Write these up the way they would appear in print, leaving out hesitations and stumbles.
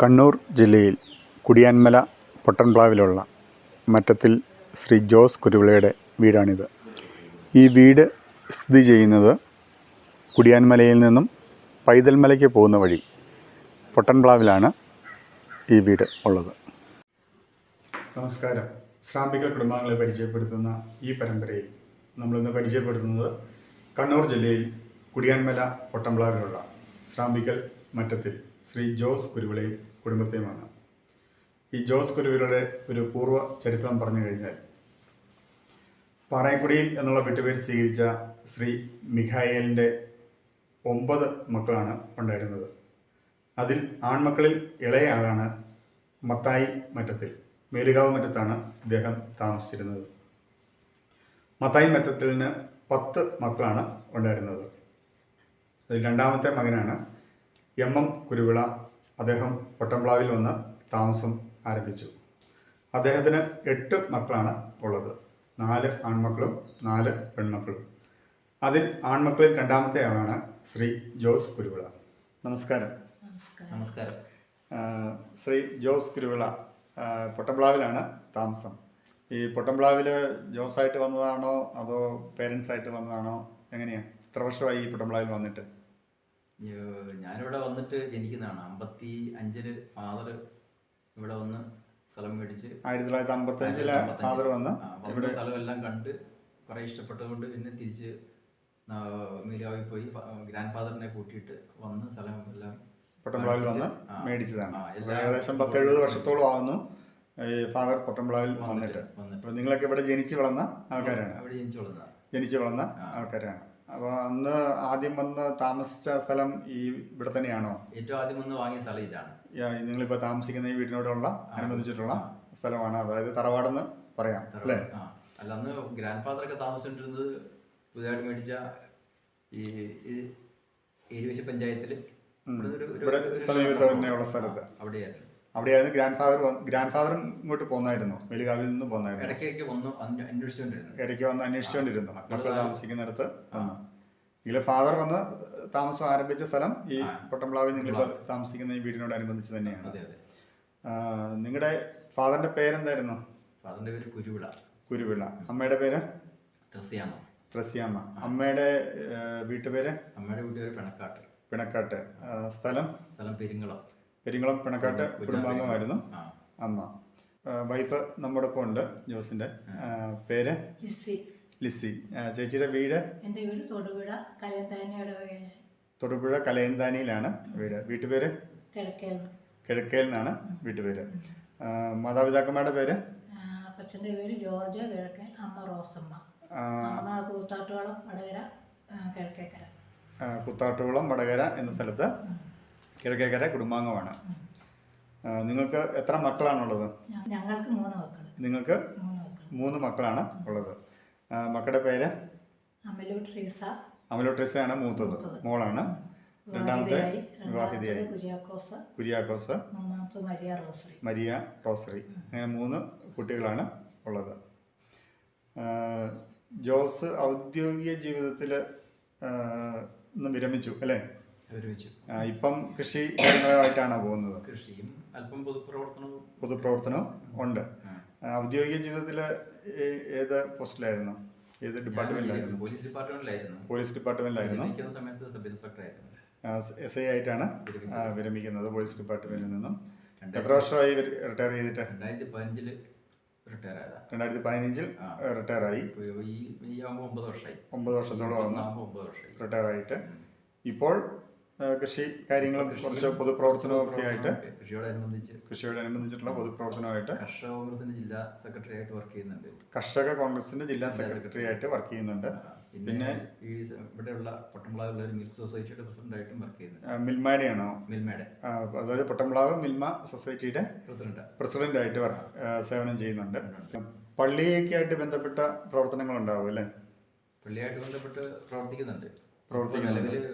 കണ്ണൂർ ജില്ലയിൽ കുടിയാൻമല പൊട്ടൻപ്ലാവിലുള്ള മറ്റത്തിൽ ശ്രീ ജോസ് കുരുവിളയുടെ വീടാണിത്. ഈ വീട് സ്ഥിതി ചെയ്യുന്നത് കുടിയാൻമലയിൽ നിന്നും പൈതൽമലയ്ക്ക് പോകുന്ന വഴി പൊട്ടൻപ്ലാവിലാണ് ഈ വീട് ഉള്ളത്. നമസ്കാരം. ശ്രാമ്പിക്കൽ കുടുംബാംഗങ്ങളെ പരിചയപ്പെടുത്തുന്ന ഈ പരമ്പരയിൽ നമ്മളിന്ന് പരിചയപ്പെടുത്തുന്നത് കണ്ണൂർ ജില്ലയിൽ കുടിയാൻമല പൊട്ടൻപ്ലാവിലുള്ള ശ്രാമ്പിക്കൽ മറ്റത്തിൽ ശ്രീ ജോസ് കുരുവിളയും കുടുംബത്തെയുമാണ്. ഈ ജോസ് കുരുവിളയുടെ ഒരു പൂർവ്വ ചരിത്രം പറഞ്ഞു കഴിഞ്ഞാൽ, പാറയക്കുടിയിൽ എന്നുള്ള വീട്ടുപേര് സ്വീകരിച്ച ശ്രീ മിഖായേലിൻ്റെ 9 മക്കളാണ് ഉണ്ടായിരുന്നത്. അതിൽ ആൺമക്കളിൽ ഇളയ ആളാണ് മത്തായി മറ്റത്തിൽ. മേലുകാവ് മറ്റത്താണ് ഇദ്ദേഹം താമസിച്ചിരുന്നത്. മത്തായി മറ്റത്തിലിന് 10 മക്കളാണ് ഉണ്ടായിരുന്നത്. അതിൽ രണ്ടാമത്തെ മകനാണ് എം കുരുവിള. അദ്ദേഹം പൊട്ടൻപ്ലാവിൽ വന്ന് താമസം ആരംഭിച്ചു. അദ്ദേഹത്തിന് 8 മക്കളാണ് ഉള്ളത്. 4 ആൺമക്കളും 4 പെൺമക്കളും. അതിൽ ആൺമക്കളിൽ രണ്ടാമത്തെ ആളാണ് ശ്രീ ജോസ് കുരുവിള. നമസ്കാരം. നമസ്കാരം. ശ്രീ ജോസ് കുരുവിള പൊട്ടൻപ്ലാവിലാണ് താമസം. ഈ പൊട്ടൻപ്ലാവിൽ ജോസായിട്ട് വന്നതാണോ അതോ പേരൻസായിട്ട് വന്നതാണോ? എങ്ങനെയാണ്? എത്ര വർഷമായി ഈ പൊട്ടൻപ്ലാവിൽ വന്നിട്ട്? ഞാനിവിടെ വന്നിട്ട് ജനിക്കുന്നതാണ്. 55 ഫാദർ ഇവിടെ വന്ന് സ്ഥലം മേടിച്ച് 1955 ഫാദർ വന്ന് ഇവിടെ സ്ഥലമെല്ലാം കണ്ട് കുറെ ഇഷ്ടപ്പെട്ടതുകൊണ്ട് പിന്നെ തിരിച്ച് മേലുകാവിൽ പോയി ഗ്രാൻഡ് ഫാദറിനെ കൂട്ടിയിട്ട് വന്ന് സ്ഥലം എല്ലാം പൊട്ടൻപ്ലാവിൽ വന്ന് മേടിച്ചതാണ്. ഏകദേശം 10-70 വർഷത്തോളം ആവുന്നു ഈ ഫാദർ പൊട്ടൻപ്ലാവിൽ വന്നിട്ട്. അപ്പോൾ നിങ്ങളൊക്കെ ഇവിടെ ജനിച്ചു വളർന്ന ആൾക്കാരാണ്? ജനിച്ചു വളർന്ന ആൾക്കാരാണ്. അപ്പോൾ അന്ന് ആദ്യം വന്ന് താമസിച്ച സ്ഥലം ഈ ഇവിടെ തന്നെയാണോ? ഏറ്റവും ആദ്യം വന്ന് വാങ്ങിയ സ്ഥലം ഇതാണ്. നിങ്ങളിപ്പോൾ താമസിക്കുന്ന ഈ വീടിനോടുള്ള അനുബന്ധിച്ചിട്ടുള്ള സ്ഥലമാണ്, അതായത് തറവാടെന്ന് പറയാം അല്ലേ? അല്ല, അന്ന് ഗ്രാൻഡ് ഫാദറൊക്കെ താമസിച്ചിട്ടിരുന്നത് പുതിയതായിട്ട് മേടിച്ച ഈ ഏരുവശി പഞ്ചായത്തിൽ ഇവിടെ സമീപത്തുള്ള സ്ഥലത്ത് അവിടെയായിരുന്നു ഗ്രാൻഡ് ഫാദറും ഇങ്ങോട്ട് പോന്നായിരുന്നു, മേലുകാവിൽ നിന്ന് പോന്നായിരുന്നു. ഇടയ്ക്ക് വന്ന് അന്വേഷിച്ചുകൊണ്ടിരുന്നു മക്കൾ താമസിക്കുന്നിടത്ത് വന്ന്. ഇതിൽ ഫാദർ വന്ന് താമസം ആരംഭിച്ച സ്ഥലം ഈ പൊട്ടൻപ്ലാവിൽ നിങ്ങളിപ്പോൾ താമസിക്കുന്ന ഈ വീടിനോടനുബന്ധിച്ച് തന്നെയാണ്. നിങ്ങളുടെ ഫാദറിന്റെ പേരെന്തായിരുന്നു? ഫാദറിന്റെ പേര് കുരുവിള. അമ്മയുടെ പേര്? ത്രസ്യാമ്മ. അമ്മയുടെ വീട്ടുപേര്? അമ്മയുടെ വീട്ടുപേര് പിണക്കാട്ട്. സ്ഥലം പെരിങ്ങളം പിണക്കാട്ട് കുടുംബാംഗമായിരുന്നു അമ്മ. വൈഫ് നമ്മുടെ ഒപ്പം ഉണ്ട്, ജോസിന്റെ. പേര്? ലിസി. ചേച്ചിയുടെ വീട്? എൻ്റെ വീട് തൊടുപുഴ കലയന്താനിയിലാണ് വീട്. വീട്ടുപേര്? കിഴക്കേൽ എന്നാണ് വീട്ടുപേര്. മാതാപിതാക്കന്മാരുടെ പേര്? അപ്പച്ചൻ്റെ പേര് ജോർജ് കിഴക്കേൽ, അമ്മ റോസമ്മ. അമ്മ കുത്താട്ടുകുളം വടകര എന്ന സ്ഥലത്ത് കിഴക്കേക്കര കുടുംബാംഗമാണ്. നിങ്ങൾക്ക് എത്ര മക്കളാണുള്ളത്? ഞങ്ങൾക്ക് 3 മക്കൾ. നിങ്ങൾക്ക് 3 മക്കളാണ് ഉള്ളത്. മക്കളുടെ പേര്? അമലു ട്രീസയാണ് മൂത്തത്, മോളാണ്. രണ്ടാമത്തെ വിവാഹിതയായി കുര്യാക്കോസ്, മരിയ റോസറി. അങ്ങനെ 3 കുട്ടികളാണ് ഉള്ളത്. ജോസ് ഔദ്യോഗിക ജീവിതത്തിൽ വിരമിച്ചു അല്ലേ? ഇപ്പം കൃഷി കാര്യങ്ങളുമായിട്ടാണ് പോകുന്നത്. കൃഷിയും അല്പം പൊതുപ്രവർത്തനവും ഉണ്ട്. ഔദ്യോഗിക ജീവിതത്തിൽ ഏത് പോസ്റ്റിലായിരുന്നു? ഏത് ഡിപ്പാർട്ട്മെന്റിലായിരുന്നു? പോലീസ് ഡിപ്പാർട്ട്മെന്റിലായിരുന്നു. SI ആയിട്ടാണ് വിരമിക്കുന്നത് പോലീസ് ഡിപ്പാർട്ട്മെന്റിൽ നിന്നും. എത്ര വർഷമായി റിട്ടയർ ചെയ്തിട്ട്? 2015 റിട്ടയർ ആയി. 9 വർഷത്തോളം റിട്ടയർ ആയിട്ട്. ഇപ്പോൾ കൃഷി കാര്യങ്ങളും കുറച്ച് പൊതുപ്രവർത്തനവും ഒക്കെ ആയിട്ട്, കൃഷിയോടനുബന്ധിച്ചിട്ടുള്ള പൊതുപ്രവർത്തനമായിട്ട് കർഷക കോൺഗ്രസിന്റെ ജില്ലാ സെക്രട്ടറി ആയിട്ട് വർക്ക് ചെയ്യുന്നുണ്ട്. കർഷക കോൺഗ്രസിന്റെ ജില്ലാ സെക്രട്ടറി ആയിട്ട് വർക്ക് ചെയ്യുന്നുണ്ട്. പിന്നെ ഈ ഇവിടെയുള്ള പൊട്ടൻപ്ലാവിലുള്ള ഒരു മിൽക്ക് സൊസൈറ്റിയുടെ പ്രസിഡന്റായിട്ടും വർക്ക് ചെയ്യുന്നുണ്ട്. മിൽമയുടെയാണോ? അതായത് പൊട്ടൻപ്ലാവ് മിൽമ സൊസൈറ്റിയുടെ പ്രസിഡന്റ് ആയിട്ട് സേവനം ചെയ്യുന്നുണ്ട്. പള്ളിയൊക്കെയായിട്ട് ബന്ധപ്പെട്ട പ്രവർത്തനങ്ങൾ ഉണ്ടാവും അല്ലേ? പള്ളിയായിട്ട് ബന്ധപ്പെട്ട് പ്രവർത്തിക്കുന്നുണ്ട്. നിലവിൽ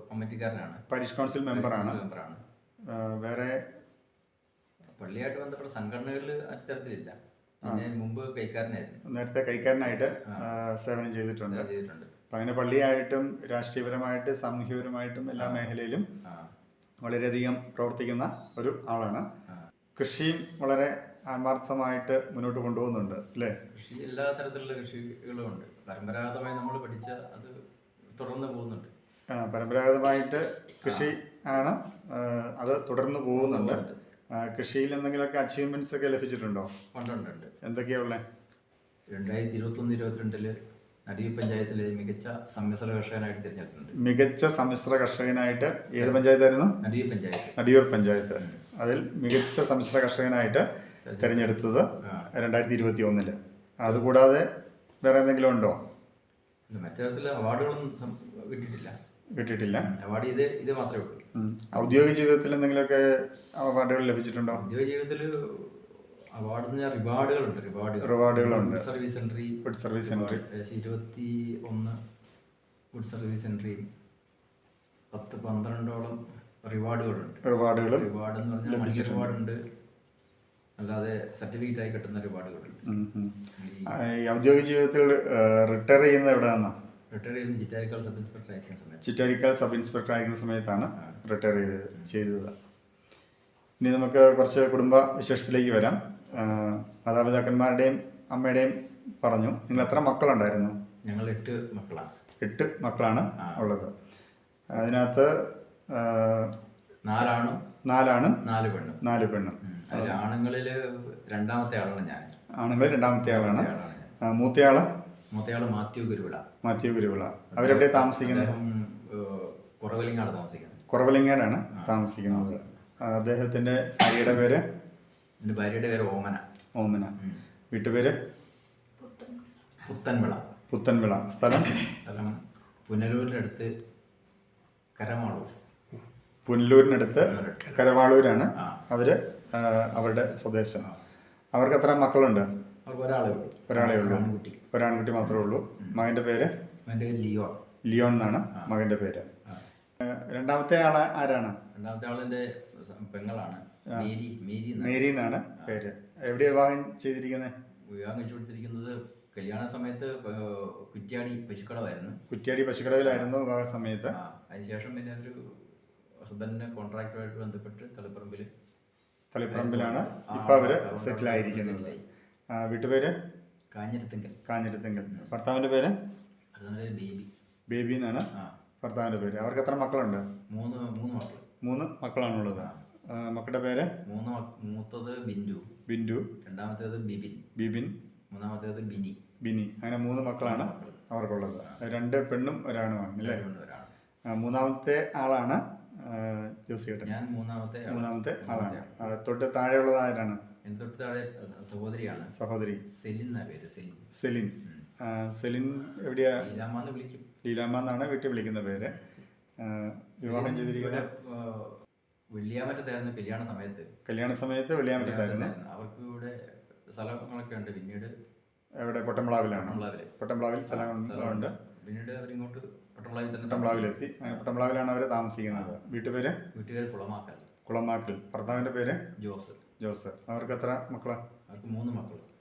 കമ്മിറ്റിക്കാരനാണ്, പാരിഷ് കൗൺസിൽ മെമ്പറാണ്. വേറെ പള്ളിയായിട്ട് ബന്ധപ്പെട്ട സംഘടനകളിൽ അത്തരത്തിലില്ല. മുമ്പ് നേരത്തെ കൈക്കാരനായിട്ട് സേവനം ചെയ്തിട്ടുണ്ട്. അപ്പം അങ്ങനെ പള്ളിയായിട്ടും രാഷ്ട്രീയപരമായിട്ട് സാമൂഹ്യപരമായിട്ടും എല്ലാ മേഖലയിലും വളരെയധികം പ്രവർത്തിക്കുന്ന ഒരു ആളാണ്. കൃഷിയും വളരെ ആത്മാർത്ഥമായിട്ട് മുന്നോട്ട് കൊണ്ടുപോകുന്നുണ്ട് അല്ലേ? കൃഷി എല്ലാ തരത്തിലുള്ള കൃഷികളും ഉണ്ട്. പരമ്പരാഗതമായി നമ്മൾ പഠിച്ച അത് തുടർന്ന് പോകുന്നുണ്ട്. പരമ്പരാഗതമായിട്ട് കൃഷി ആണ്, അത് തുടർന്ന് പോകുന്നുണ്ട്. കൃഷിയിൽ എന്തെങ്കിലുമൊക്കെ അച്ചീവ്മെന്റ്സ് ഒക്കെ ലഭിച്ചിട്ടുണ്ടോ? ഉണ്ട്. എന്തൊക്കെയാ ഉള്ളത്? 2021-22 നടിയൂർ പഞ്ചായത്തിലെ മികച്ച സമ്മിശ്ര കർഷകനായിട്ട് തിരഞ്ഞെടുത്തിട്ടുണ്ട്. മികച്ച സമ്മിശ്ര കർഷകനായിട്ട് ഏത് പഞ്ചായത്തായിരുന്നു? നടിയൂർ പഞ്ചായത്ത്. അതിൽ മികച്ച സമ്മിശ്ര കർഷകനായിട്ട് തിരഞ്ഞെടുത്തത് 2021. അതുകൂടാതെ വേറെ എന്തെങ്കിലും ഉണ്ടോ? മറ്റു തരത്തിലുള്ള അവാർഡുകളൊന്നും കിട്ടിയിട്ടില്ല. അവാർഡ് ഇത് മാത്രമേ ഉള്ളൂ. ഔദ്യോഗിക ജീവിതത്തിൽ എന്തെങ്കിലുമൊക്കെ അവാർഡുകൾ ലഭിച്ചിട്ടുണ്ടോ? ഔദ്യോഗിക ജീവിതത്തിൽ അവാർഡ് റിവാർഡുകളുണ്ട്. Good service entry 21 good service എൻട്രിയും 10-12ഓളം റിവാർഡുകളുണ്ട്. റിവാർഡ് എന്ന് പറഞ്ഞാൽ മണി റിവാർഡുണ്ട്, അല്ലാതെ സർട്ടിഫിക്കറ്റ് ആയി കിട്ടുന്ന റിവാർഡുകളുണ്ട്. ഔദ്യോഗിക ജീവിതത്തിൽ റിട്ടയർ ചെയ്യുന്നത് എവിടെയാണെന്നോ? റിട്ടയർ ചെയ്യുന്ന ചിറ്റാരിക്കാൽ സബ് ഇൻസ്പെക്ടർ ആയിരിക്കുന്ന സമയത്ത്. ചിറ്റാരിക്കാൽ സബ് ഇൻസ്പെക്ടർ ആയിരിക്കുന്ന സമയത്താണ് റിട്ടയർ ചെയ്തത്. ഇനി നമുക്ക് കുറച്ച് കുടുംബ വിശേഷത്തിലേക്ക് വരാം. മാതാപിതാക്കന്മാരുടെയും അമ്മയുടെയും പറഞ്ഞു. നിങ്ങൾ എത്ര മക്കളുണ്ടായിരുന്നു? ഞങ്ങൾ 8 മക്കളാണ്. 8 മക്കളാണ് ഉള്ളത്. അതിനകത്ത് 4 ആണും 4 പെണ്ണും. അതിൽ ആണുങ്ങളിൽ രണ്ടാമത്തെ ആളാണ് ഞാൻ. ആണുങ്ങളിൽ രണ്ടാമത്തെ ആളാണ്. മൂത്തയാള് മാത്യു കുരുവിള. അവരെവിടെ താമസിക്കുന്നത്? കുറവലിങ്ങാടാണ് താമസിക്കുന്നത്. അദ്ദേഹത്തിന്റെ ഭാര്യയുടെ പേര്? എൻ്റെ ഭാര്യയുടെ പേര് ഓമന. വീട്ടുപേര്? പുത്തൻവിള. സ്ഥലം പുനലൂരിനടുത്ത് പുനലൂരിനടുത്ത് കരവാളൂരാണ് അവരുടെ സ്വദേശം. അവർക്ക് എത്ര മക്കളുണ്ട്? ഒരാളേ ഉള്ളൂ. ഒരാൺകുട്ടി മാത്രമേ ഉള്ളൂ. മകന്റെ പേര്? ലിയോൺ എന്നാണ് മകന്റെ പേര്. രണ്ടാമത്തെ ആള് ആരാണ്? രണ്ടാമത്തെ ആളിന്റെ പെങ്ങളാണ്, മേരി എന്നാണ് പേര്. എവിടെ വിവാഹം ചെയ്തിരിക്കുന്നത്? വിവാഹം കഴിച്ചു കൊടുത്തിരിക്കുന്നത് കല്യാണ സമയത്ത് കുറ്റ്യാടി പശുക്കടവിലായിരുന്നു വിവാഹ സമയത്ത്. അതിനുശേഷം പിന്നെ ഒരു ഹസ്ബൻഡിന് കോൺട്രാക്റ്റുമായിട്ട് ബന്ധപ്പെട്ട് തളിപ്പറമ്പിലാണ് ഇപ്പൊ അവര് സെറ്റിൽ ആയിരിക്കുന്നത്. വീട്ടുപേര്? കാഞ്ഞിരത്തിങ്കൽ. ഭർത്താവിന്റെ പേര്? ബേബി എന്നാണ് ഭർത്താവിന്റെ പേര്. അവർക്ക് എത്ര മക്കളുണ്ട്? 3 മക്കളാണുള്ളത്. മക്കളുടെ പേര്? മൂത്തത് ബിന്ദു, രണ്ടാമത്തേത് ബിബിൻ, മൂന്നാമത്തേത് ബിനി. അങ്ങനെ 3 മക്കളാണ് അവർക്കുള്ളത്. 2 പെണ്ണും ഒരാണുമാണ് അല്ലേ? മൂന്നാമത്തെ ആളാണ് ജോസിയേട്ടൻ. ഞാൻ മൂന്നാമത്തെ ആളാണ്. തൊട്ട് താഴെയുള്ളത് ആരാണ്? തൊട്ട് താഴെ സഹോദരി സെലിൻ. സെലിൻ എവിടെയാ? ലീലാമ്മ എന്നാണ് വീട്ടിൽ വിളിക്കുന്ന പേര്. വിവാഹം ചെയ്തിരിക്കുന്നത് വെള്ളിയാമറ്റത്തായിരുന്നു കല്യാണ സമയത്ത്. വെള്ളിയാമറ്റത്തായിരുന്നു. അവർക്ക് ഇവിടെ സ്ഥലങ്ങളൊക്കെ ഉണ്ട്. പിന്നീട് എവിടെ? പൊട്ടംപ്ലാവിൽ സ്ഥലങ്ങളുണ്ട്. പിന്നീട് അവരിങ്ങോട്ട് പൊട്ടംപ്ലാവിലെത്തി. പൊട്ടംപ്ലാവിലാണ് അവർ താമസിക്കുന്നത്. വീട്ടുപേര്? കുളമാക്കൽ. ഭർത്താവിന്റെ പേര്? ജോസ്. അവർക്ക് എത്ര മക്കളാ? അവർക്ക്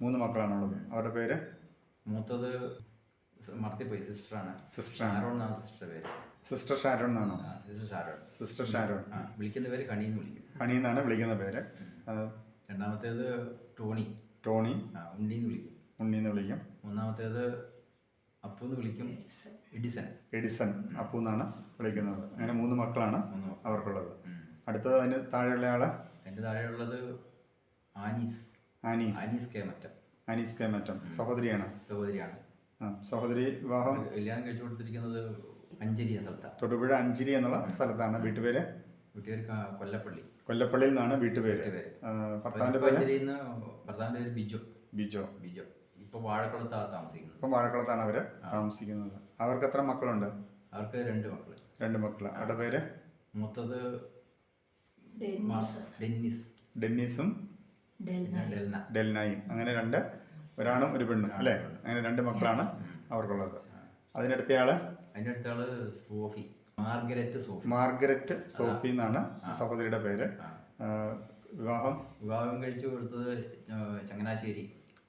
3 മക്കളാണുള്ളത്. അവരുടെ പേര്? മൂത്തത് സിസ്റ്റർ ഷാരോൺ എന്നാണോ? സിസ്റ്റർ ഷാരോൺ. വിളിക്കുന്ന പേര് ഹണി എന്നാണ് വിളിക്കുന്ന പേര്. രണ്ടാമത്തേത് ടോണി. ഉണ്ണിന്ന് വിളിക്കും. മൂന്നാമത്തേത് അപ്പൂന്ന് വിളിക്കും. എഡിസൺ അപ്പു എന്നാണ് വിളിക്കുന്നത്. അങ്ങനെ 3 മക്കളാണ് അവർക്കുള്ളത്. അടുത്തത് അതിന് താഴെയുള്ള ആള്? അതിന്റെ താഴെയുള്ളത് ആനീസ് കെ മറ്റം. സഹോദരിയാണ്. സഹോദരി വിവാഹം കല്യാണം കഴിച്ചു കൊടുത്തിരിക്കുന്നത് അഞ്ചേരി സ്ഥലത്താണ്. തൊടുപുഴ അഞ്ചേരി എന്നുള്ള സ്ഥലത്താണ്. വീട്ടുപേര്? കൊല്ലപ്പള്ളിയിൽ നിന്നാണ് വീട്ടുപേര്. ഭർത്താവിന്റെ പേര് ബിജോ. ഇപ്പൊ വാഴക്കുളത്താണ് അവര് താമസിക്കുന്നത്. അവർക്ക് എത്ര മക്കളുണ്ട്? അവർക്ക് 2 മക്കള്. അവരുടെ പേര്? മൂത്തത് ഡെന്നീസും ഡെൽനയും. അങ്ങനെ 2, ഒരാണും ഒരു പെണ്ണും അല്ലേ? അങ്ങനെ 2 മക്കളാണ് അവർക്കുള്ളത്. അതിന്റെ അടുത്തയാള് മാർഗരറ്റ് സോഫി എന്നാണ് സഹോദരിയുടെ പേര്. വിവാഹം കഴിച്ചു കൊടുത്തത്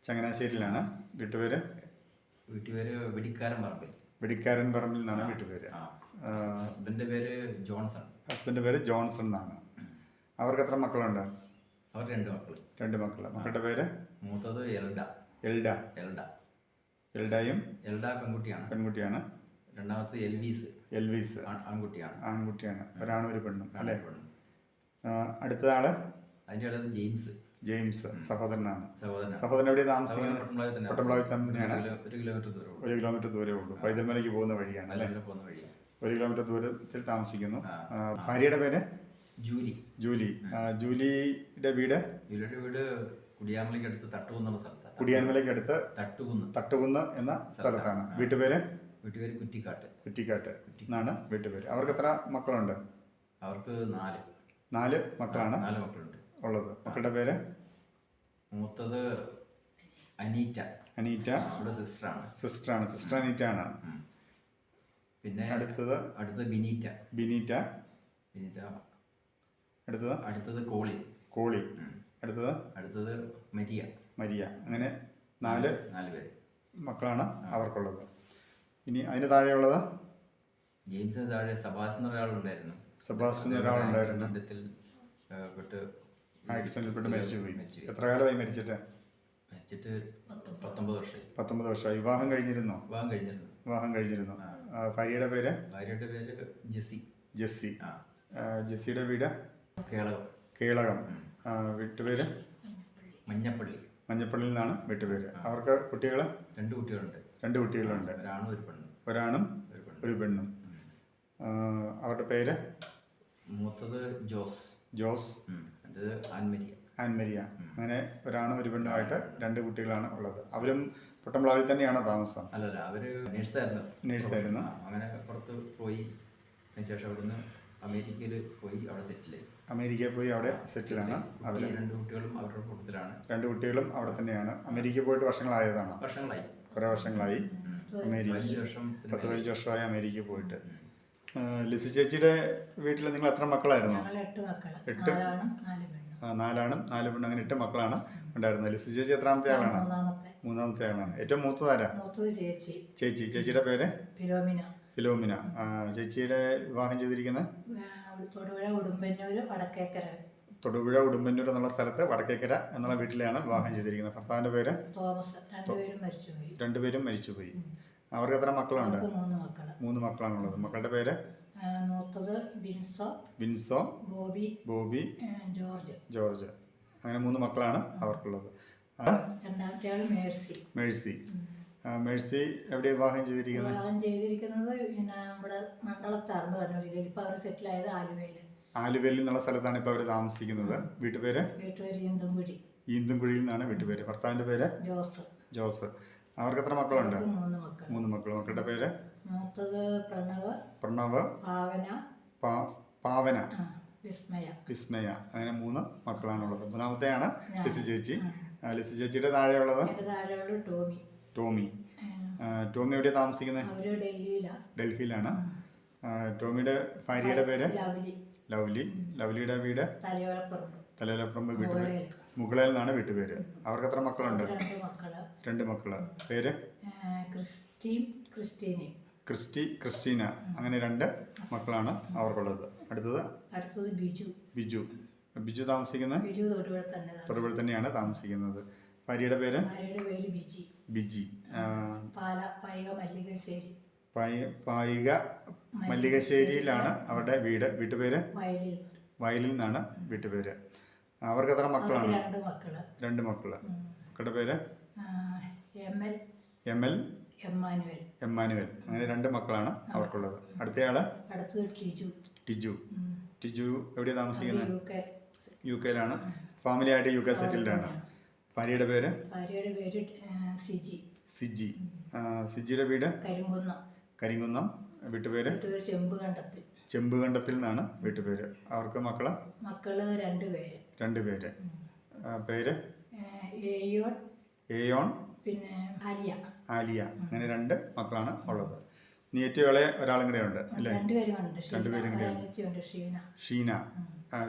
ചങ്ങനാശ്ശേരിയിലാണ്. വീട്ടുപേര്? വെടിക്കാരൻ വെടിക്കാരൻ പറമ്പിൽ നിന്നാണ് വീട്ടുപേര്. ഹസ്ബൻഡിന്റെ പേര് ജോൺസൺ. ഹസ്ബൻഡിൻ്റെ പേര് ജോൺസൺ എന്നാണ്. അവർക്ക് എത്ര മക്കളുണ്ട്? അവർ 2 മക്കൾ. 2 മക്കൾ. മക്കളുടെ പേര്? മൂത്തത് എൽഡ. എൽഡ. എൽഡ എൽഡയും എൽഡ പെൺകുട്ടിയാണ്. രണ്ടാമത്തെ എൽവീസ്. എൽവിസ് ആൺകുട്ടിയാണ്. ഒരാണും ഒരു പെണ്ണും അല്ലേ? അടുത്ത ആള്? അതിന്റെ ഇടത് ജെയിംസ് സഹോദരനാണ്. സഹോദരൻ എവിടെ താമസിക്കുന്നത്? പട്ടംപ്ലാവിൽ തന്നെയാണ്. 1 കിലോമീറ്റർ ദൂരം. 1 കിലോമീറ്റർ ദൂരമേ ഉള്ളൂ. പൈതൽമലയ്ക്ക് പോകുന്ന വഴിയാണ് അല്ലേ? പോകുന്ന വഴി. 1 കിലോമീറ്റർ ദൂരത്തിൽ താമസിക്കുന്നു. ഭാര്യയുടെ പേര്? ജൂലി. ജൂലിയുടെ വീട്? ജൂലിയുടെ വീട് കുടിയാൻമലയ്ക്ക് അടുത്ത് തട്ടുകുന്നുള്ള സ്ഥലത്താണ്. കുടിയാൻമലയ്ക്ക് അടുത്ത് തട്ടുകുന്ന് എന്ന സ്ഥലത്താണ്. വീട്ടുപേര്? കുറ്റിക്കാട്ട് എന്നാണ് വീട്ടുപേര്. അവർക്ക് എത്ര മക്കളുണ്ട്? അവർക്ക് 4 മക്കളാണ് 4 മക്കളുണ്ട് ഉള്ളത്. മക്കളുടെ പേര്? മൂത്തത് അനീറ്റ. ഇവിടെ സിസ്റ്ററാണ്. സിസ്റ്റർ അനീറ്റ ആണ്. പിന്നെ അടുത്തത് ബിനീറ്റ. അടുത്തത് കോളി. അടുത്തത് മരിയ. അങ്ങനെ 4 മക്കളാണ് അവർക്കുള്ളത്. ഇനി അതിന് താഴെയുള്ളത്? ജെയിംസിന് താഴെ സെബാസ്റ്റ്യൻ ഒരാളുണ്ടായിരുന്നു. ആക്സിഡന്റിൽപ്പെട്ട് മരിച്ചുപോയി. എത്ര കാലമായി മരിച്ചിട്ട്? 19 വർഷമായി. വിവാഹം കഴിഞ്ഞിരുന്നു. ഭാര്യയുടെ പേര്? ജെസ്സി. ജെസ്സിയുടെ വീട്? കേളകം. വീട്ടുപേര്? മഞ്ഞപ്പള്ളിയിൽ നിന്നാണ് വീട്ടുപേര്. അവർക്ക് കുട്ടികൾ? 2 കുട്ടികളുണ്ട്. ഒരാണും ഒരു പെണ്ണും. അവരുടെ പേര്? മൂത്തത് ജോസ്. ആൻമരിയ. അങ്ങനെ ഒരാണും ഒരു പെണ്ണുമായിട്ട് 2 കുട്ടികളാണ് ഉള്ളത്. അവരും പൊട്ടംപ്ലാവിൽ തന്നെയാണോ താമസം? അല്ലല്ല, അവര് നേഴ്സായിരുന്നു. അങ്ങനെ പുറത്ത് പോയി. അതിനുശേഷം അവിടുന്ന് അമേരിക്കയിൽ പോയി അവിടെ സെറ്റിലാണ്. അവർ 2 കുട്ടികളും അവരുടെ കൂട്ടത്തിലാണ്. 2 കുട്ടികളും അവിടെ തന്നെയാണ്. അമേരിക്കയിൽ പോയിട്ട് വർഷങ്ങളായതാണോ? കുറേ വർഷങ്ങളായി. 10-15 വർഷമായി അമേരിക്കയിൽ പോയിട്ട്. ലിസി ചേച്ചിയുടെ വീട്ടിൽ നിങ്ങൾ എത്ര മക്കളായിരുന്നു? 8. 4 ആണും 4 പെണ്ണും. അങ്ങനെ 8 മക്കളാണ് ഉണ്ടായിരുന്നത്. ലിസി ചേച്ചി എത്രാമത്തെ ആളാണ്? 3ാമത്തെ ആളാണ്. ഏറ്റവും മൂത്തതാരാ? ചേച്ചിയുടെ പേര്? ഫിലോമിന. ചേച്ചിയുടെ വിവാഹം ചെയ്തിരിക്കുന്നത് തൊടുപുഴ ഉടുമ്പന്നൂർ എന്നുള്ള സ്ഥലത്ത് വടക്കേക്കര എന്നുള്ള വീട്ടിലാണ് വിവാഹം ചെയ്തിരിക്കുന്നത്. ഭർത്താവിന്റെ പേര്? തോമസ്. 2 പേരും മരിച്ചുപോയി. അവർക്ക് എത്ര മക്കളുണ്ട്? 3 മക്കളാണുള്ളത്. മക്കളുടെ പേര്? മൂത്തത് വിൻസോ, ബോബി, ജോർജ്. അങ്ങനെ 3 മക്കളാണ് അവർക്കുള്ളത്. രണ്ടാമത്തെ ആള് മേഴ്സി എവിടെ വിവാഹം ചെയ്തിരിക്കുന്നത്? നമ്മുടെ മണ്ഡലത്തായിരുന്നു കണ്ണൂരിൽ. ഇപ്പൊ അവർ സെറ്റിൽ ആയത് ആലുവയിൽ എന്നുള്ള സ്ഥലത്താണ് ഇപ്പൊ അവർ താമസിക്കുന്നത്. വീട്ടുപേര്? ഈന്തുംകുഴിയിൽ നിന്നാണ് വീട്ടുപേര്. ഭർത്താവിന്റെ പേര്? ജോസ്. അവർക്ക് എത്ര മക്കളുണ്ട്? 3 മക്കൾ. മക്കളുടെ പേര്? മൂത്തത് പ്രണവ്, പാവന, വിസ്മയ. അങ്ങനെ 3 മക്കളാണുള്ളത്. 3ാമത്തെയാണ് ലിസി ചേച്ചി. ലിസി ചേച്ചിയുടെ താഴെയുള്ളത്? ടോമി. എവിടെയാണ് താമസിക്കുന്നത്? ഡൽഹിയിലാണ്. ടോമിയുടെ ഭാര്യയുടെ പേര്? ലവ്ലിയുടെ വീട്? തലയോലപ്പറമ്പ്. വീട്ടുപേര് മുകളയിൽ നിന്നാണ് വീട്ടുപേര്. അവർക്ക് എത്ര മക്കളുണ്ട്? 2 മക്കള്. പേര്? ക്രിസ്റ്റീന. അങ്ങനെ 2 മക്കളാണ് അവർക്കുള്ളത്. അടുത്തത് ബിജു താമസിക്കുന്നത്? തൊടുപുഴ തന്നെയാണ് താമസിക്കുന്നത്. ഭാര്യയുടെ പേര്? ബിജി. പായിക മല്ലികശ്ശേരിയിലാണ് അവരുടെ വീട്. വീട്ടുപേര്? വയലിൽ നിന്നാണ് വീട്ടുപേര്. അവർക്ക് എത്ര മക്കളാണ്? 2 മക്കള്. മക്കളുടെ പേര്? എമ്മാനുവൽ. അങ്ങനെ 2 മക്കളാണ് അവർക്കുള്ളത്. അടുത്തയാള്? ടിജു. എവിടെയാണ് താമസിക്കുന്നത്? UK-യിലാണ്. ഫാമിലി ആയിട്ട് UK സെറ്റിൽഡ് ആണ്. ഭാര്യയുടെ പേര്? സിജി. സിജിയുടെ വീട്? കരിങ്കുന്നം. വീട്ടുപേര്? ചെമ്പുകണ്ടത്തിൽ നിന്നാണ് വീട്ടുപേര്. അവർക്ക് മക്കള് 2 പേര്. പേര്? ഏയോൺ, പിന്നെ ആലിയ. അങ്ങനെ 2 മക്കളാണ് ഉള്ളത്. ഇനി ഏറ്റവും ഇളയ ഒരാളും കൂടെ ഉണ്ട് അല്ലേ? 2 പേരും കൂടെ ഉണ്ട്.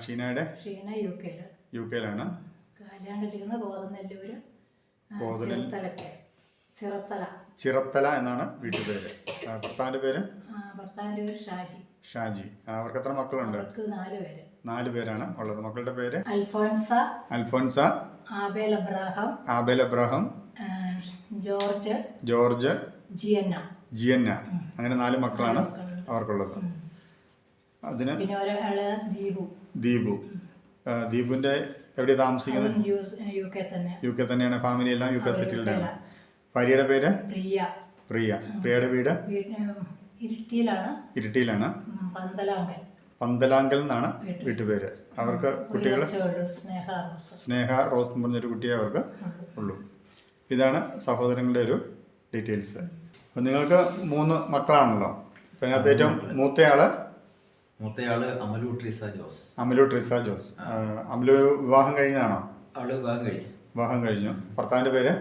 ഷീനയുടെ? UK-യിലാണ്. കല്യാണം കഴിച്ചിരിക്കുന്നത് ചിറത്തല എന്നാണ് വീട്ടുപേര്. ഭർത്താവിൻ്റെ പേര് ഭർത്താവിൻ്റെ പേര് ഷാജി. ഷാജി. അവർക്ക് എത്ര മക്കളുണ്ട്? അവർക്ക് 4 പേര്. 4 പേരാണ് ഉള്ളത്. മക്കളുടെ പേര് Alphonsa, Abel Abraham, George, Gianna. അങ്ങനെ 4 മക്കളാണ് അവർക്കുള്ളത്. അതിന് പിന്നെ ഒരാള് ദീപു. ദീപുവിൻ്റെ എവിടെ താമസിക്കുന്നത്? യു കെ തന്നെയാണ്. ഫാമിലി എല്ലാം യു കെ സെറ്റിൽഡ് ആണ്. ഭാര്യയുടെ പേര് പ്രിയ. പ്രിയയുടെ വീട് ഇരിട്ടിയിലാണ്. പന്തലാങ്കൽ എന്നാണ് വീട്ടുപേര്. അവർക്ക് കുട്ടികൾ സ്നേഹ റോസ് എന്ന് പറഞ്ഞൊരു കുട്ടിയെ അവർക്ക് ഉള്ളൂ. ഇതാണ് സഹോദരങ്ങളുടെ ഒരു ഡീറ്റെയിൽസ്. അപ്പം നിങ്ങൾക്ക് 3 മക്കളാണല്ലോ. അപ്പം അതിനകത്ത് ഏറ്റവും മൂത്തയാള് അമലു ട്രീസ ജോസ്. അമലു വിവാഹം കഴിഞ്ഞതാണോ? അവള് വിവാഹം കഴിഞ്ഞു. ഭർത്താവിൻ്റെ പേര്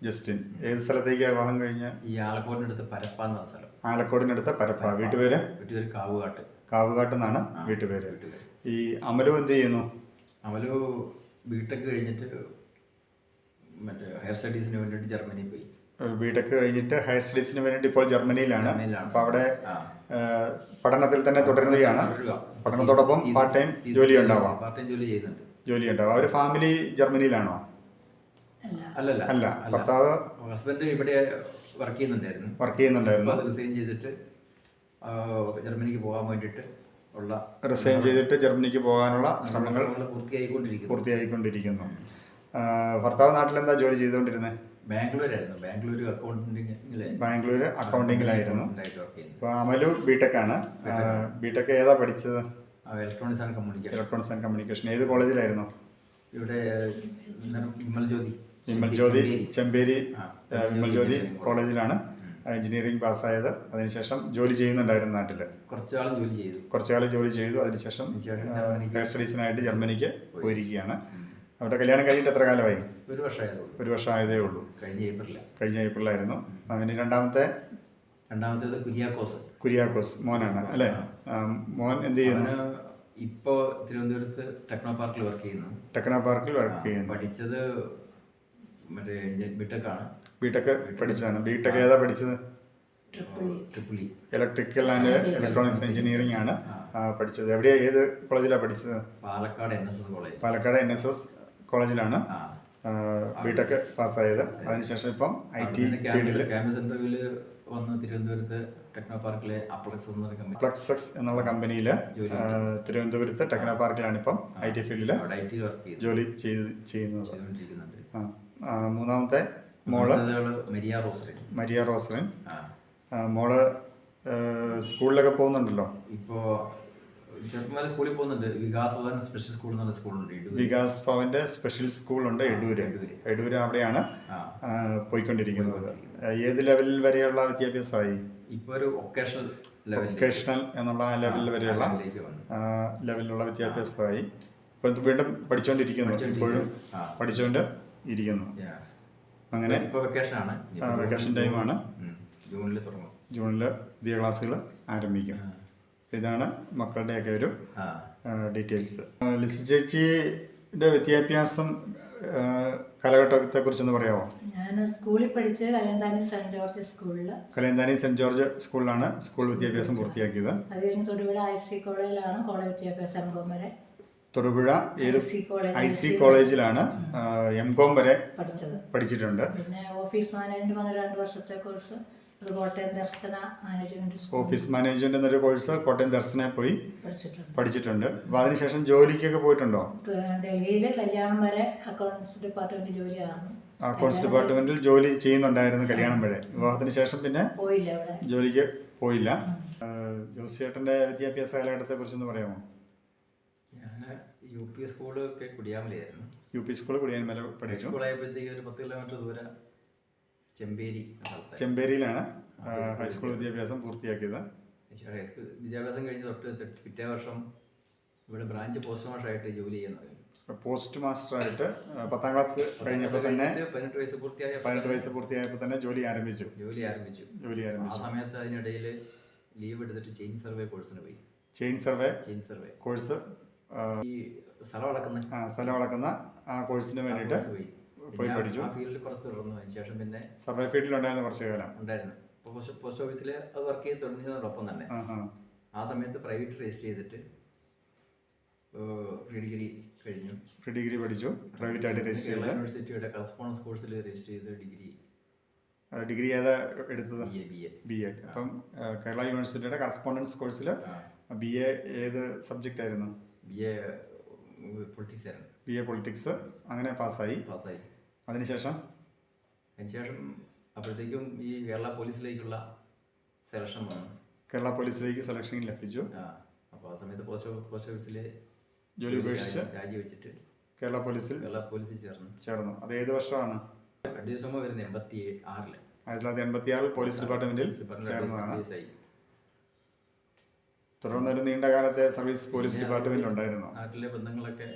ജസ്റ്റിൻ. ഏത് സ്ഥലത്തേക്കാണ് വിവാഹം കഴിഞ്ഞ? ഈ ആലക്കോടിനടുത്ത് പരപ്പ എന്ന സ്ഥലം. ആലക്കോടിനടുത്ത് പരപ്പ. വീട്ടുപേര് കാവുകാട്ട് എന്നാണ് വീട്ടുപേര്. ഈ അമലു എന്ത് ചെയ്യുന്നു? അമലു ബിടെക് കഴിഞ്ഞിട്ട് മറ്റേ ഹയർ സ്റ്റഡീസിന് വേണ്ടിയിട്ട് ജർമ്മനിയിൽ പോയി. ബിടെക് കഴിഞ്ഞിട്ട് ഹയർ സ്റ്റഡീസിന് വേണ്ടിയിട്ട് ഇപ്പോൾ ജർമ്മനിയിലാണ്. അപ്പോൾ അവിടെ പഠനത്തിൽ തന്നെ തുടരുകയാണ്. പഠനത്തോടൊപ്പം പാർട്ട് ടൈം ജോലി ഉണ്ടാവാം. ജോലി ഉണ്ടാവാം. അവർ ഫാമിലി ജർമ്മനിയിലാണോ? അല്ല. ഭർത്താവ് ഹസ്ബൻഡ് ഇവിടെ വർക്ക് ചെയ്യുന്നുണ്ടായിരുന്നു. റിസൈൻ ചെയ്തിട്ട് ജർമ്മനിക്ക് പോകാൻ വേണ്ടിയിട്ട് ജർമ്മനിക്ക് പോകാനുള്ള ശ്രമങ്ങൾ പൂർത്തിയായിക്കൊണ്ടിരിക്കുന്നു. ഭർത്താവ് നാട്ടിലെന്താ ജോലി ചെയ്തുകൊണ്ടിരുന്നത്? ബാംഗ്ലൂർ അക്കൗണ്ടിങ്ങിലായിരുന്നു. അപ്പോൾ അമലു ബിടെക് ആണ്. ബിടെക് ഏതാ പഠിച്ചത്? Electronics and communication. ഏത് കോളേജിലായിരുന്നു? ഇവിടെ വിമൽജ്യോതി ചെമ്പേരി വിമൽജ്യോതി കോളേജിലാണ് എഞ്ചിനീയറിംഗ് പാസ്സായത്. അതിനുശേഷം ജോലി ചെയ്യുന്നുണ്ടായിരുന്നു നാട്ടിൽ. കുറച്ചുകാലം ജോലി ചെയ്തു. അതിനുശേഷം ഹയർ സ്റ്റഡീസിനായിട്ട് ജർമ്മനിക്ക് പോയിരിക്കുകയാണ്. അവിടെ കല്യാണം കഴിഞ്ഞിട്ട് എത്ര കാലമായി? 1 വർഷം ആയതേ ഉള്ളൂ. കഴിഞ്ഞ ഏപ്രിലായിരുന്നു. അതിന് രണ്ടാമത്തേത് കുര്യാക്കോസ് മോനാണ് അല്ലേ? മോൻ എന്ത് ചെയ്യുന്നു? ഇപ്പോൾ തിരുവനന്തപുരത്ത് ടെക്നോ പാർക്കിൽ വർക്ക് ചെയ്യുന്നു. പഠിച്ചത് മറ്റേ ബിടെക് പഠിച്ചതാണ്. ബിടെക് ഏതാ പഠിച്ചത്? ഇലക്ട്രിക്കൽ ആൻഡ് ഇലക്ട്രോണിക്സ് എഞ്ചിനീയറിംഗ് ആണ് പഠിച്ചത്. എവിടെയാ, ഏത് കോളേജിലാണ് പഠിച്ചത്? പാലക്കാട് NSS കോളേജിലാണ് ബിടെക് പാസ്സായത്. അതിനുശേഷം ഇപ്പം IT ഫീൽഡിൽ തിരുവനന്തപുരത്ത് ടെക്നോ പാർക്കിലെ അപ്ലക്സസ് എന്നുള്ള കമ്പനിയിൽ തിരുവനന്തപുരത്ത് ടെക്നോ പാർക്കിലാണ് ഇപ്പം IT ഫീൽഡിൽ ജോലി ചെയ്യുന്നത്. മൂന്നാമത്തെ മോള് മരിയ റോസ്ലിൻ. മോള് സ്കൂളിലൊക്കെ പോകുന്നുണ്ടല്ലോ. ഇപ്പോൾ സ്കൂളിൽ പോകുന്നുണ്ട്. വികാസ് ഭവന്റെ സ്പെഷ്യൽ സ്കൂളുണ്ട് എടൂര്. അവിടെയാണ് പോയിക്കൊണ്ടിരിക്കുന്നത്. ഏത് ലെവലിൽ വരെയുള്ള വിദ്യാഭ്യാസമായി? ഇപ്പോൾ ഒരു വൊക്കേഷണൽ എന്നുള്ള ആ ലെവലിൽ വരെയുള്ള ലെവലിലുള്ള വിദ്യാഭ്യാസമായി. ഇപ്പം വീണ്ടും പഠിച്ചുകൊണ്ടിരിക്കുന്നു. ഇപ്പോഴും പഠിച്ചുകൊണ്ട് ഇരിക്കുന്നു. അങ്ങനെ വെക്കേഷൻ ടൈമാണ്. ജൂണിൽ പുതിയ ക്ലാസ്സുകൾ ആരംഭിക്കും. ഇതാണ് മക്കളുടെയൊക്കെ ഒരു ഡീറ്റെയിൽസ്. ലിസി ചേച്ചിയുടെ വിദ്യാഭ്യാസം കാലഘട്ടത്തെ കുറിച്ചൊന്ന് പറയാമോ? ഞാൻ സ്കൂളിൽ പഠിച്ചത് കലയന്താനി സെന്റ് ജോർജ് സ്കൂളിലാണ് സ്കൂൾ വിദ്യാഭ്യാസം പൂർത്തിയാക്കിയത്. അത് കഴിഞ്ഞ് തൊടുപുഴ IC കോളേജിലാണ് കോളേജ് വിദ്യാഭ്യാസം M.Com വരെ. തൊടുപുഴ IC കോളേജിലാണ് M.Com വരെ പഠിച്ചിട്ടുണ്ട്. പിന്നെ ഓഫീസ് മാനേജ്മെന്റ് 2 വർഷത്തെ കോഴ്സ് ഓഫീസ് മാനേജ്മെന്റ് എന്നൊരു കോഴ്സ് കോട്ടയം ദർശന പോയി പഠിച്ചിട്ടുണ്ട്. അപ്പോൾ അതിനുശേഷം ജോലിക്കൊക്കെ പോയിട്ടുണ്ടോ? ഡൽഹിയിൽ കല്യാണം വരെ അക്കൗണ്ട്സ് ഡിപ്പാർട്ട്മെന്റിൽ ജോലി ചെയ്യുന്നുണ്ടായിരുന്നു കല്യാണം വരെ. വിവാഹത്തിന് ശേഷം പിന്നെ ജോലിക്ക് പോയില്ല. ജോസ് ചേട്ടന്റെ വിദ്യാഭ്യാസ കാലഘട്ടത്തെ കുറിച്ചൊന്ന് പറയാമോ? UP സ്കൂളൊക്കെ കുടിയാമലയായിരുന്നു. UP സ്കൂൾ കുടിയാൻമല പഠിച്ചു. സ്കൂളായപ്പോഴത്തേക്ക് ഒരു 10 കിലോമീറ്റർ ദൂരം ചെമ്പേരിയിലാണ് ഹൈസ്കൂൾ വിദ്യാഭ്യാസം പൂർത്തിയാക്കിയത്. വിദ്യാഭ്യാസം കഴിഞ്ഞ് തൊട്ട് പിറ്റേ വർഷം ഇവിടെ ബ്രാഞ്ച് പോസ്റ്റ് മാസ്റ്ററായിട്ട് ജോലി ചെയ്യുന്നത്. പോസ്റ്റ് മാസ്റ്ററായിട്ട് 10ാം ക്ലാസ് കഴിഞ്ഞപ്പോൾ തന്നെ 18 വയസ്സ് പൂർത്തിയായപ്പോൾ തന്നെ ജോലി ആരംഭിച്ചു. ആ സമയത്ത് അതിനിടയിൽ ലീവ് എടുത്തിട്ട് ചെയിൻ സർവേ കോഴ്സിന് പോയി. ചെയിൻ സർവേ കോഴ്സ് ഈ സ്ഥലം അളക്കുന്ന ആ കോഴ്സിന് വേണ്ടിയിട്ട് പോയി പഠിച്ചു. ആ ഫീൽഡിൽ കുറച്ച് തുടർന്നു. അതിന് ശേഷം പിന്നെ സർവേ ഫീൽഡിലുണ്ടായിരുന്നു കുറച്ച് കാലം. ഉണ്ടായിരുന്നു. ഇപ്പോൾ പോസ്റ്റ് ഓഫീസിൽ അത് വർക്ക് ചെയ്ത് തുടങ്ങിയതോടൊപ്പം തന്നെ ആ സമയത്ത് പ്രൈവറ്റ് രജിസ്റ്റർ ചെയ്തിട്ട് പ്രീ ഡിഗ്രി കഴിഞ്ഞു. പ്രീ ഡിഗ്രി പഠിച്ചു, പ്രൈവറ്റ് ആയിട്ട് രജിസ്റ്റർ ചെയ്തു. യൂണിവേഴ്സിറ്റിയുടെ കറസ്പോണ്ടൻസ് കോഴ്സിൽ രജിസ്റ്റർ ചെയ്ത് ഡിഗ്രി ഏതാ എടുത്തത്? B A. അപ്പം കേരള യൂണിവേഴ്സിറ്റിയുടെ കറസ്പോണ്ടൻസ് കോഴ്സിൽ ബി എ ഏത് സബ്ജക്റ്റ് ആയിരുന്നു? ബി എ പൊളിറ്റിക്സ് ആയിരുന്നു. B A politics. അങ്ങനെ പാസ്സായി. അതിനുശേഷം അപ്പോഴത്തേക്കും ഈ കേരള പോലീസിലേക്കുള്ള സെലക്ഷൻ വന്നു. കേരള പോലീസിലേക്ക് സെലക്ഷൻ ലഭിച്ചു. അപ്പോൾ ആ സമയത്ത് പോസ്റ്റ് ഓഫീസിലെ ജോലി ഉപേക്ഷിച്ച് രാജിവെച്ചിട്ട് കേരള പോലീസിൽ ചേർന്നു. അത് ഏത് വർഷമാണ്? ഡിസംബർ വരുന്നത് 86. 1986 പോലീസ് ഡിപ്പാർട്ട്മെന്റിൽ ചേർന്നതാണ്. തുടർന്ന് ഒരു നീണ്ട കാലത്തെ സർവീസ് പോലീസ് ഡിപ്പാർട്ട്മെന്റിൽ ഉണ്ടായിരുന്നു. നാട്ടിലെ ബന്ധങ്ങളൊക്കെ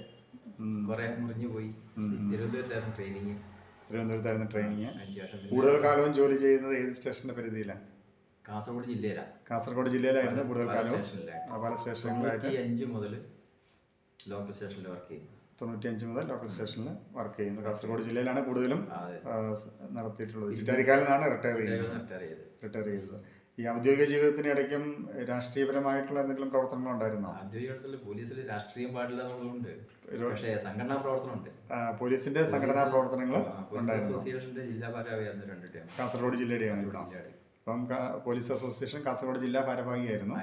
കുറെ മുറിഞ്ഞു പോയി. തിരുവനന്തപുരത്തായിരുന്നു ട്രെയിനിങ്. കൂടുതൽ കാലവും ജോലി ചെയ്യുന്നത് ഏത് സ്റ്റേഷന്റെ പരിധിയിലാണ്? കാസർഗോഡ് ജില്ലയിലായിരുന്നു കൂടുതൽ കാലവും. പല സ്റ്റേഷനിലായിട്ട് 95 മുതൽ ലോക്കൽ സ്റ്റേഷനിൽ വർക്ക് ചെയ്യുന്നു. 95 മുതൽ ലോക്കൽ സ്റ്റേഷനിൽ വർക്ക് ചെയ്യുന്നു. കാസർഗോഡ് ജില്ലയിലാണ് കൂടുതലും നടത്തിയിട്ടുള്ളത്. ചിറ്റാരിക്കാലിലാണ് റിട്ടയർ ചെയ്തത്. ഈ ഔദ്യോഗിക ജീവിതത്തിനിടയ്ക്കും രാഷ്ട്രീയപരമായിട്ടുള്ള എന്തെങ്കിലും പ്രവർത്തനങ്ങൾ ഉണ്ടായിരുന്നോ? ഔദ്യോഗിക പോലീസിൽ രാഷ്ട്രീയം പാടില്ല എന്നുള്ളതുകൊണ്ട് പക്ഷേ സംഘടനാ പ്രവർത്തനമുണ്ട്. പോലീസിന്റെ സംഘടനാ പ്രവർത്തനങ്ങൾ അസോസിയേഷന്റെ ജില്ലാ ഭാരവാഹിയായിരുന്നു 2 ടൈം. കാസർഗോഡ് ജില്ലയുടെയാണ് ഇവിടെ. അപ്പം പോലീസ് അസോസിയേഷൻ കാസർഗോഡ് ജില്ലാ ഭാരവാഹിയായിരുന്നു.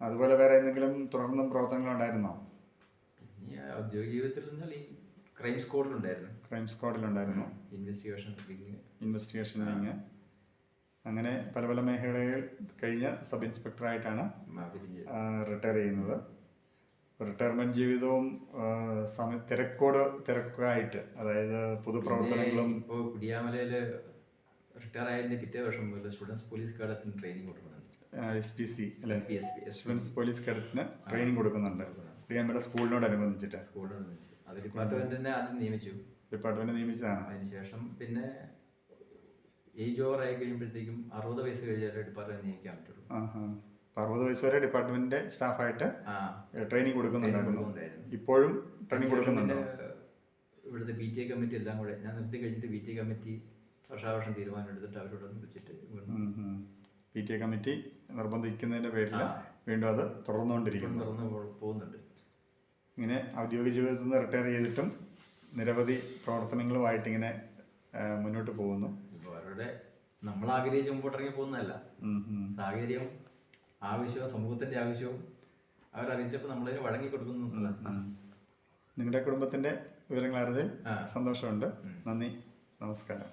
അതുപോലെ വേറെ എന്തെങ്കിലും തുടർന്നും പ്രവർത്തനങ്ങൾ ഉണ്ടായിരുന്നോ? പിന്നെ ഔദ്യോഗിക ജീവിതത്തിൽ ഈ ക്രൈം സ്ക്വാഡിലുണ്ടായിരുന്നു. Investigation wing. അങ്ങനെ പല പല മേഖലകൾ കഴിഞ്ഞ് സബ് ഇൻസ്പെക്ടറായിട്ടാണ് റിട്ടയർ ചെയ്യുന്നത്. റിട്ടയർമെന്റ് ജീവിതവും തിരക്കായിട്ട്, അതായത് പൊതുപ്രവർത്തനങ്ങളും. ഇപ്പോൾ കുടിയാമലയിൽ റിട്ടയർ ആയതിന്റെ പിറ്റേ വർഷം മുതൽ സ്റ്റുഡൻസ് പോലീസ് കേഡറ്റിന് ട്രെയിനിങ് കൊടുക്കുന്നുണ്ട്. SPC അല്ലെ, സ്റ്റുഡൻസ് പോലീസ് കേഡറ്റിന് ട്രെയിനിങ് കൊടുക്കുന്നുണ്ട്. കുടിയാമല സ്കൂളിനോടനുബന്ധിച്ചിട്ട്. അത് ഡിപ്പാർട്ട്മെന്റിനെ ആദ്യം നിയമിച്ചതാണ്. അതിനുശേഷം പിന്നെ ഏജ് ഓവർ ആയി കഴിയുമ്പോഴത്തേക്കും 60 വയസ്സ് കഴിഞ്ഞാൽ ഡിപ്പാർട്ട്മെന്റ് നിയമിക്കാൻ പറ്റുള്ളൂ. 60 വയസ്സ് വരെ ഡിപ്പാർട്ട്മെന്റിന്റെ സ്റ്റാഫായിട്ട് ട്രെയിനിങ് കൊടുക്കുന്നുണ്ടായിരുന്നു. ഇപ്പോഴും ട്രെയിനിങ് കൊടുക്കുന്നുണ്ട്. ഇവിടുത്തെ PTA കമ്മിറ്റി എല്ലാം കൂടെ ഞാൻ നിർത്തി കഴിഞ്ഞിട്ട് PTA കമ്മിറ്റി വർഷാവർഷം തീരുമാനം എടുത്തിട്ട് അവരോട് വിളിച്ചിട്ട് PTA കമ്മിറ്റി നിർബന്ധിക്കുന്നതിന്റെ പേരിൽ വീണ്ടും അത് തുടർന്നു പോകുന്നുണ്ട്. ഇങ്ങനെ ഔദ്യോഗിക ജീവിതത്തിൽ നിന്ന് റിട്ടയർ ചെയ്തിട്ടും നിരവധി പ്രവർത്തനങ്ങളുമായിട്ട് ഇങ്ങനെ മുന്നോട്ട് പോകുന്നു. അവരുടെ നമ്മൾ ആഗ്രഹിച്ച് മുമ്പോട്ടിറങ്ങി പോകുന്നതല്ല. സാഹചര്യവും ആവശ്യവും സമൂഹത്തിന്റെ ആവശ്യവും അവരറിയിച്ചപ്പോൾ നമ്മളതിന് വഴങ്ങി കൊടുക്കുന്നു. നിങ്ങളുടെ കുടുംബത്തിന്റെ വിവരങ്ങൾ അറിഞ്ഞതിൽ സന്തോഷമുണ്ട്. നന്ദി, നമസ്കാരം.